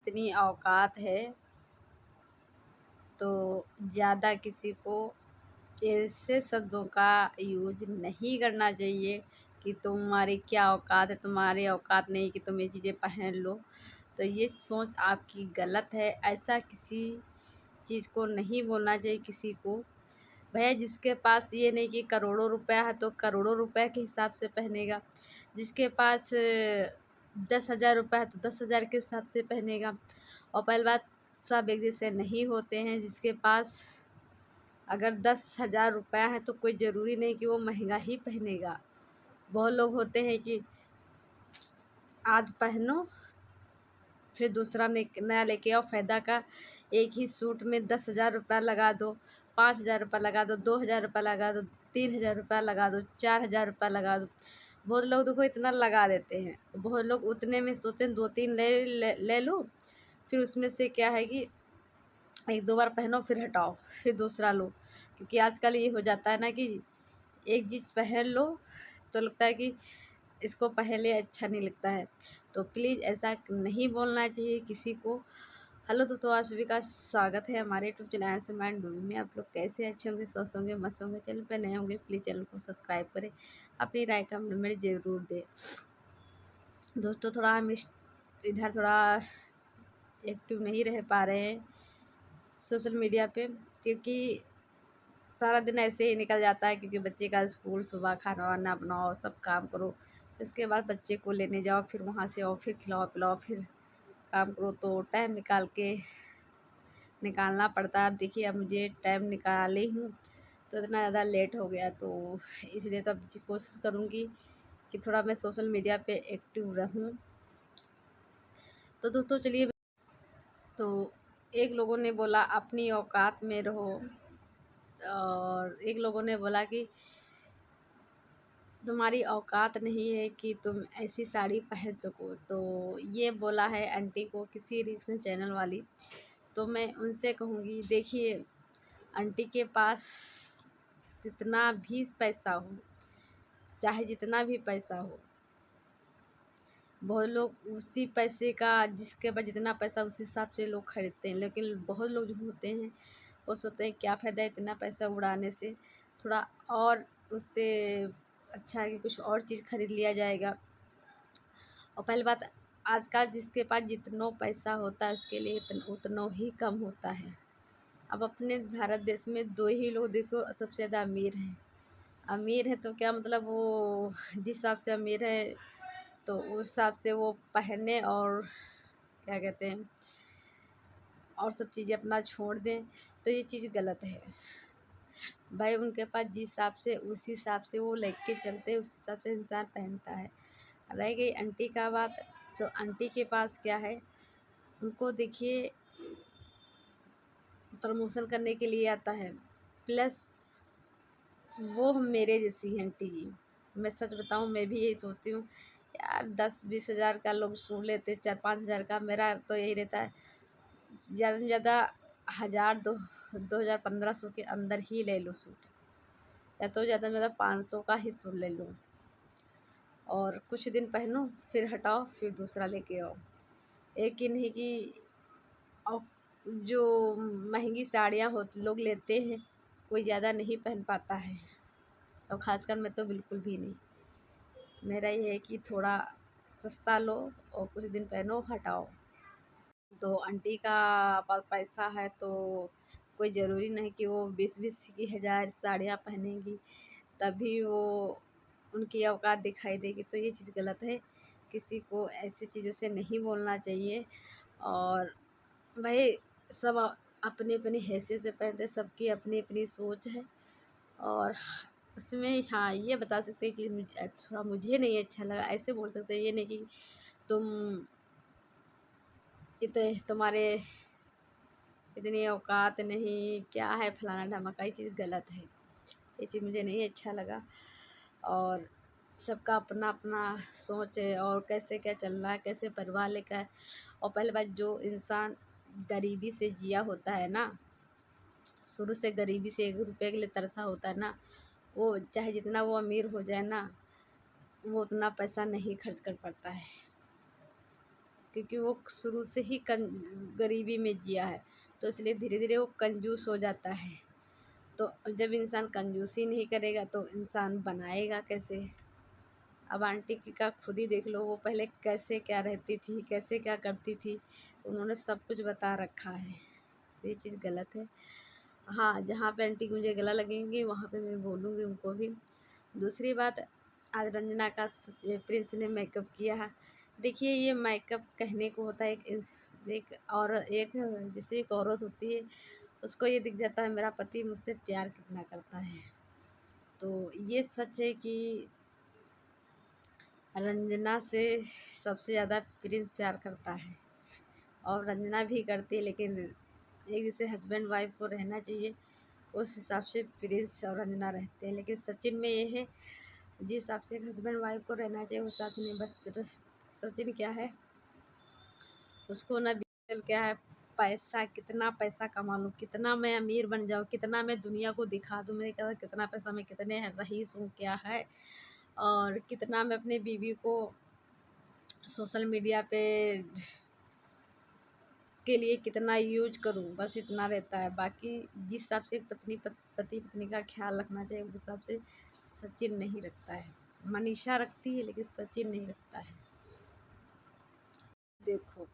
इतनी औकात है तो ज़्यादा किसी को ऐसे शब्दों का यूज नहीं करना चाहिए कि तुम्हारी क्या औकात है, तुम्हारी औकात नहीं कि तुम ये चीज़ें पहन लो। तो ये सोच आपकी गलत है। ऐसा किसी चीज़ को नहीं बोलना चाहिए किसी को। भैया जिसके पास ये नहीं कि करोड़ों रुपया है तो करोड़ों रुपए के हिसाब से पहनेगा, जिसके पास 10,000 रुपये है तो 10,000 के हिसाब से पहनेगा। और पहली बात, सब एक जैसे नहीं होते हैं। जिसके पास अगर 10,000 रुपया है तो कोई ज़रूरी नहीं कि वो महंगा ही पहनेगा। बहुत लोग होते हैं कि आज पहनो फिर दूसरा नया लेके आओ, फ़ायदा का। एक ही सूट में 10,000 रुपया लगा दो, 5,000 रुपया लगा दो, 2,000 रुपया लगा दो, 3,000 रुपया लगा दो, 4,000 रुपया लगा दो। बहुत लोग देखो इतना लगा देते हैं। बहुत लोग उतने में सोचते हैं 2-3 ले लो, फिर उसमें से क्या है कि 1-2 बार पहनो फिर हटाओ, फिर दूसरा लो। क्योंकि आजकल ये हो जाता है ना कि एक चीज़ पहन लो तो लगता है कि इसको पहले अच्छा नहीं लगता है। तो प्लीज़ ऐसा नहीं बोलना चाहिए किसी को। हेलो दोस्तों, आप सभी का स्वागत है हमारे यूट्यूब चैनल से माइंड मूवी में। आप लोग कैसे, अच्छे होंगे, स्वस्थ होंगे, मस्त होंगे। चैनल पे नए होंगे प्लीज़ चैनल को सब्सक्राइब करें, अपनी राय का कमेंट ज़रूर दें। दोस्तों थोड़ा हम इधर थोड़ा एक्टिव नहीं रह पा रहे हैं सोशल मीडिया पे, क्योंकि सारा दिन ऐसे ही निकल जाता है। क्योंकि बच्चे का स्कूल, सुबह खाना वाना बनाओ, सब काम करो, फिर उसके बाद बच्चे को लेने जाओ, फिर वहाँ से आओ, फिर खिलाओ पिलाओ, फिर काम करो। तो टाइम निकालना पड़ता है। अब देखिए, अब मुझे टाइम निकाली हूँ तो इतना ज़्यादा लेट हो गया, तो इसलिए तो अब कोशिश करूँगी कि थोड़ा मैं सोशल मीडिया पे एक्टिव रहूँ। तो दोस्तों चलिए, तो एक लोगों ने बोला अपनी औकात में रहो, और एक लोगों ने बोला कि तुम्हारी औकात नहीं है कि तुम ऐसी साड़ी पहन सको। तो ये बोला है आंटी को किसी रिएक्शन चैनल वाली। तो मैं उनसे कहूँगी, देखिए आंटी के पास जितना भी पैसा हो, चाहे जितना भी पैसा हो, बहुत लोग उसी पैसे का, जिसके पास जितना पैसा उस हिसाब से लोग खरीदते हैं। लेकिन बहुत लोग जो होते हैं वो सोचते हैं क्या फ़ायदा इतना पैसा उड़ाने से, थोड़ा और उससे अच्छा है कि कुछ और चीज़ खरीद लिया जाएगा। और पहली बात, आजकल जिसके पास जितना पैसा होता है उसके लिए उतना ही कम होता है। अब अपने भारत देश में 2 ही लोग देखो सबसे ज़्यादा अमीर हैं। अमीर है तो क्या मतलब, वो जिस हिसाब से अमीर है तो उस हिसाब से वो पहने और क्या कहते हैं, और सब चीज़ें अपना छोड़ दें। तो ये चीज़ गलत है भाई। उनके पास जिस हिसाब से, उसी हिसाब से वो लेके चलते हैं, उस हिसाब से इंसान पहनता है। रह गई आंटी का बात, तो आंटी के पास क्या है, उनको देखिए प्रमोशन करने के लिए आता है, प्लस वो मेरे जैसी हैं आंटी जी। मैं सच बताऊं, मैं भी यही सोचती हूँ यार, 10-20 हज़ार का लोग सूट लेते, 4-5 हज़ार का। मेरा तो यही रहता है ज़्यादा से ज़्यादा 1,000, 2,000, 1,500 के अंदर ही ले लो सूट, या तो ज़्यादा से ज़्यादा 500 का ही सूट ले लो, और कुछ दिन पहनो फिर हटाओ, फिर दूसरा लेके आओ। एक ही नहीं कि और जो महंगी साड़ियाँ होती लोग लेते हैं, कोई ज़्यादा नहीं पहन पाता है, और ख़ासकर मैं तो बिल्कुल भी नहीं। मेरा ये है कि थोड़ा सस्ता लो और कुछ दिन पहनो, हटाओ। तो आंटी का पास पैसा है तो कोई ज़रूरी नहीं कि वो 20-20 की हज़ार साड़ियाँ पहनेंगी तभी वो उनकी औकात दिखाई देगी। तो ये चीज़ गलत है। किसी को ऐसी चीज़ों से नहीं बोलना चाहिए। और भाई सब अपनी अपनी हैसियत से पहनते, सबकी अपनी अपनी सोच है। और उसमें हाँ, ये बता सकते हैं कि थोड़ा मुझे नहीं अच्छा लगा, ऐसे बोल सकते हैं। ये नहीं कि तुम तुम्हारे इतनी औकात नहीं, क्या है फलाना ढमाका, ये चीज़ गलत है। ये चीज़ मुझे नहीं अच्छा लगा। और सबका अपना अपना सोच है, और कैसे क्या चलना है, कैसे परिवार लेकर। और पहली बात, जो इंसान गरीबी से जिया होता है ना, शुरू से गरीबी से 1 रुपये के लिए तरसा होता है ना, वो चाहे जितना वो अमीर हो जाए ना, वो उतना पैसा नहीं खर्च कर पाता है। क्योंकि वो शुरू से ही गरीबी में जिया है, तो इसलिए धीरे धीरे वो कंजूस हो जाता है। तो जब इंसान कंजूसी नहीं करेगा तो इंसान बनाएगा कैसे। अब आंटी की का खुद ही देख लो, वो पहले कैसे क्या रहती थी, कैसे क्या करती थी, उन्होंने सब कुछ बता रखा है। तो ये चीज़ गलत है। हाँ, जहाँ पे आंटी की मुझे गला लगेंगी वहाँ पे मैं बोलूँगी उनको भी। दूसरी बात, आज रंजना का प्रिंस ने मेकअप किया है। देखिए, ये मेकअप कहने को होता है एक और एक जैसे एक औरत होती है, उसको ये दिख जाता है मेरा पति मुझसे प्यार कितना करता है। तो ये सच है कि रंजना से सबसे ज़्यादा प्रिंस प्यार करता है, और रंजना भी करती है, लेकिन एक जैसे हस्बैंड वाइफ को रहना चाहिए उस हिसाब से प्रिंस और रंजना रहते हैं। लेकिन सचिन में ये है, जिस हिसाब से एक हस्बैंड वाइफ को रहना चाहिए उस साथ में बस सचिन क्या है, उसको ना बिल्कुल क्या है, पैसा, कितना पैसा कमा लूँ, कितना मैं अमीर बन जाऊँ, कितना मैं दुनिया को दिखा दूँ मेरे क्या कितना पैसा, मैं कितने रईस हूँ क्या है, और कितना मैं अपने बीवी को सोशल मीडिया पे के लिए कितना यूज करूँ, बस इतना रहता है। बाकी जिस हिसाब से पति पत्नी का ख्याल रखना चाहिए उस हिसाब से सचिन नहीं रखता है। मनीषा रखती है लेकिन सचिन नहीं रखता है। देखो,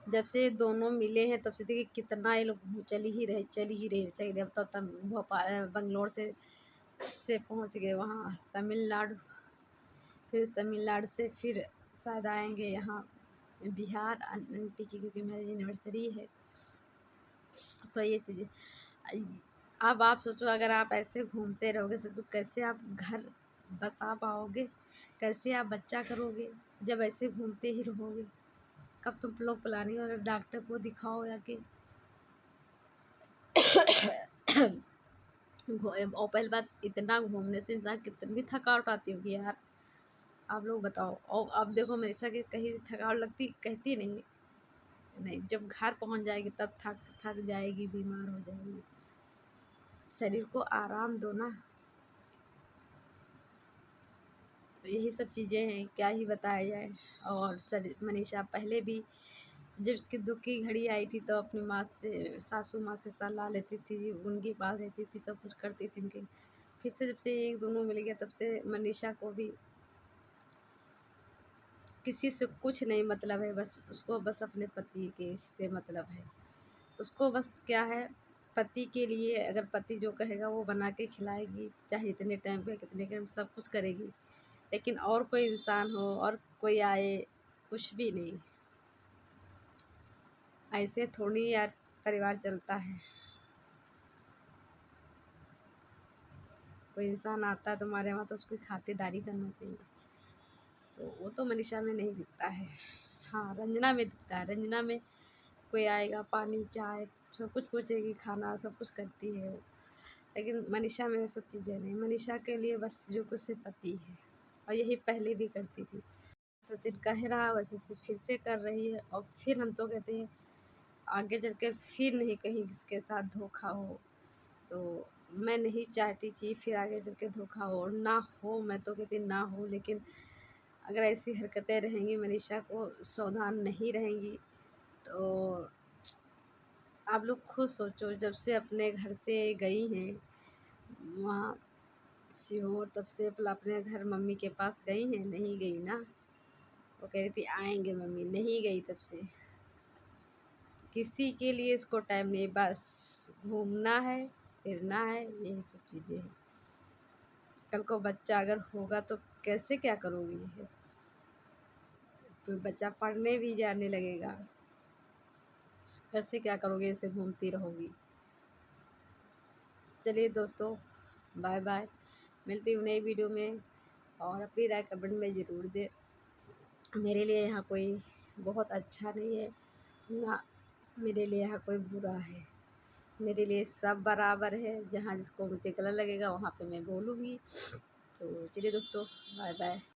जब से दोनों मिले हैं तब से देखिए कितना ये लोग चल ही रहे। अब तो भोपाल बंगलोर से पहुंच गए वहाँ तमिलनाडु, फिर उस तमिलनाडु से फिर शायद आएंगे यहाँ बिहार आंटी की, क्योंकि मेरी एनिवर्सरी है। तो ये चीज़ें, अब आप सोचो अगर आप ऐसे घूमते रहोगे तो कैसे आप घर बसा पाओगे, कैसे आप बच्चा करोगे जब ऐसे घूमते ही रहोगे। कब तुम लोग प्लानिंग, अगर डॉक्टर को दिखाओ या कि और पहली बात, इतना घूमने से इंसान कितनी थकावट आती होगी यार, आप लोग बताओ। और अब देखो मनीषा की कहीं थकावट लगती, कहती नहीं, नहीं जब घर पहुंच जाएगी तब थक थक जाएगी, बीमार हो जाएगी। शरीर को आराम दो ना। तो यही सब चीज़ें हैं, क्या ही बताया जाए। और मनीषा पहले भी जब इसकी दुख की घड़ी आई थी तो अपनी माँ से, सासू माँ से सलाह लेती थी, उनके पास रहती थी, सब कुछ करती थी उनके। फिर से जब से एक दोनों मिल गया तब से मनीषा को भी किसी से कुछ नहीं मतलब है, बस उसको बस अपने पति के से मतलब है। उसको बस क्या है, पति के लिए अगर पति जो कहेगा वो बना के खिलाएगी, चाहे इतने टाइम पे कितने टाइम, सब कुछ करेगी। लेकिन और कोई इंसान हो और कोई आए, कुछ भी नहीं। ऐसे थोड़ी यार परिवार चलता है। कोई इंसान आता है तुम्हारे वहाँ तो उसकी खातिरदारी करना चाहिए। तो वो तो मनीषा में नहीं दिखता है। हाँ, रंजना में दिखता है। रंजना में कोई आएगा, पानी चाय सब कुछ पूछेगी, खाना सब कुछ करती है वो। लेकिन मनीषा में वो सब चीज़ें नहीं। मनीषा के लिए बस जो कुछ से पति है, और यही पहले भी करती थी। सचिन कह रहा वैसे से फिर से कर रही है, और फिर हम तो कहते हैं आगे चल कर फिर नहीं कहीं किसके साथ धोखा हो। तो मैं नहीं चाहती कि फिर आगे चल के धोखा हो, और ना हो, मैं तो कहती ना हो। लेकिन अगर ऐसी हरकतें रहेंगी, मनीषा को सावधान नहीं रहेंगी, तो आप लोग खुद सोचो, जब से अपने घर से गई हैं वहाँ सीहोर, तब से अपने घर मम्मी के पास गई हैं, नहीं गई ना। वो कह रही थी आएंगे मम्मी, नहीं गई तब से। किसी के लिए इसको टाइम नहीं, बस घूमना है, फिरना है, यही सब चीज़ें हैं। कल को बच्चा अगर होगा तो कैसे क्या करोगी, तो बच्चा पढ़ने भी जाने लगेगा, कैसे क्या करोगे, ऐसे घूमती रहोगी। चलिए दोस्तों, बाय बाय, मिलती हूँ नई वीडियो में। और अपनी राय कमेंट में ज़रूर दें। मेरे लिए यहाँ कोई बहुत अच्छा नहीं है ना, मेरे लिए यहाँ कोई बुरा है। मेरे लिए सब बराबर है। जहाँ जिसको मुझे गलत लगेगा वहाँ पे मैं बोलूँगी। तो चलिए दोस्तों, बाय बाय।